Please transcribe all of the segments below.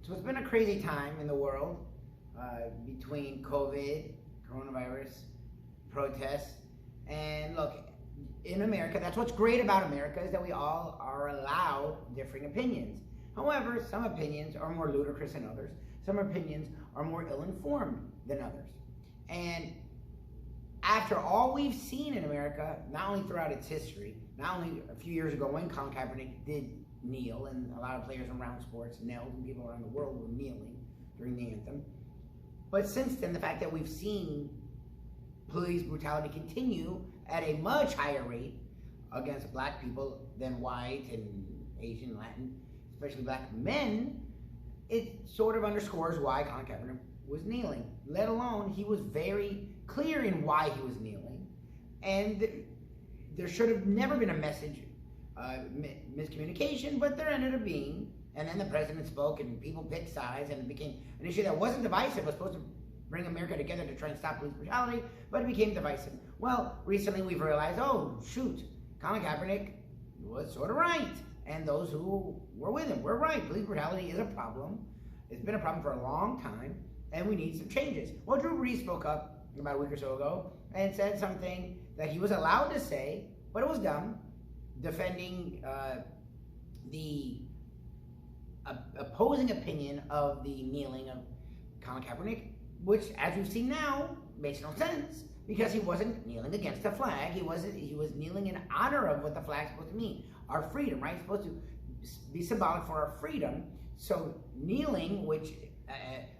So it's been a crazy time in the world between COVID, coronavirus, protests, and look, in America, that's what's great about America, is that we all are allowed differing opinions. However, some opinions are more ludicrous than others. Some opinions are more ill-informed than others. And after all we've seen in America, not only throughout its history, not only a few years ago when Colin Kaepernick did kneel, and a lot of players around sports knelt, and people around the world were kneeling during the anthem, but since then, the fact that we've seen police brutality continue at a much higher rate against black people than white and Asian, Latin, especially black men, it sort of underscores why Colin Kaepernick was kneeling, let alone he was very clear in why he was kneeling. And there should have never been a message miscommunication, but there ended up being. And then the president spoke and people picked sides, and it became an issue that wasn't divisive. It was supposed to bring America together to try and stop police brutality, but it became divisive. Well, recently we've realized, oh shoot, Colin Kaepernick was sort of right, and those who were with him were right. Police brutality is a problem. It's been a problem for a long time, and we need some changes. Well, Drew Brees spoke up about a week or so ago and said something that he was allowed to say, but it was dumb, defending the opposing opinion of the kneeling of Colin Kaepernick, which, as we've seen now, makes no sense, because he wasn't kneeling against the flag. He was kneeling in honor of what the flag's supposed to mean, our freedom, right? It's supposed to be symbolic for our freedom. So kneeling, which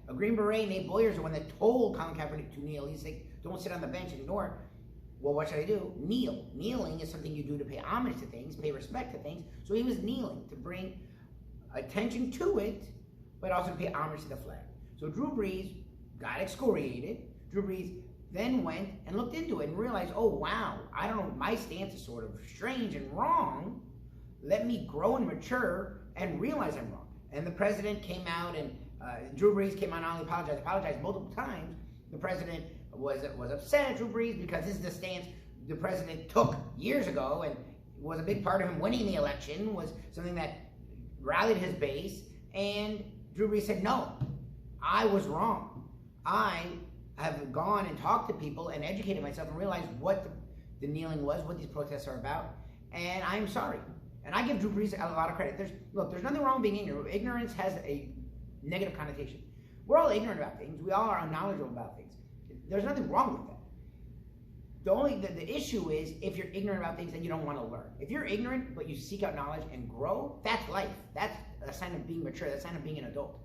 a Green Beret, Nate Boyer's the one that told Colin Kaepernick to kneel. He's like, don't sit on the bench and ignore it. Well, what should I do? Kneel. Kneeling is something you do to pay homage to things, pay respect to things. So he was kneeling to bring attention to it, but also to pay homage to the flag. So Drew Brees got excoriated. Drew Brees then went and looked into it and realized, oh wow, I don't know, my stance is sort of strange and wrong. Let me grow and mature and realize I'm wrong. And the president came out, and Drew Brees came out, not only apologized multiple times. The president was upset at Drew Brees because this is the stance the president took years ago, and was a big part of him winning the election, was something that rallied his base. And Drew Brees said, no, I was wrong. I have gone and talked to people and educated myself and realized what the kneeling was, what these protests are about, and I'm sorry. And I give Drew Brees a lot of credit. There's nothing wrong with being ignorant. Ignorance has a negative connotation. We're all ignorant about things. We all are unknowledgeable about things. There's nothing wrong with that. The issue is if you're ignorant about things and you don't want to learn. If you're ignorant but you seek out knowledge and grow, that's life. That's a sign of being mature. That's a sign of being an adult.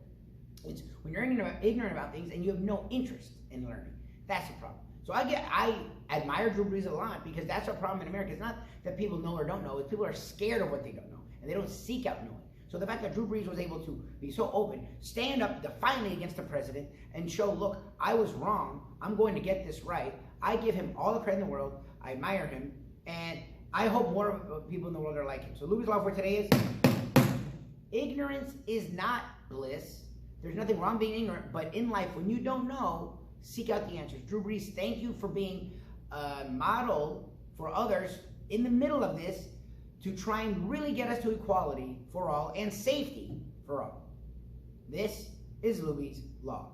It's when you're ignorant about things and you have no interest in learning. That's the problem. So I admire Drew Brees a lot, because that's our problem in America. It's not that people know or don't know. It's people are scared of what they don't know, and they don't seek out knowing. So the fact that Drew Brees was able to be so open, stand up defiantly against the president, and show, look, I was wrong. I'm going to get this right. I give him all the credit in the world. I admire him, and I hope more people in the world are like him. So Lubie's law for today is, ignorance is not bliss. There's nothing wrong being ignorant, but in life, when you don't know, seek out the answers. Drew Brees, thank you for being a model for others in the middle of this to try and really get us to equality for all and safety for all. This is Lubie's Law.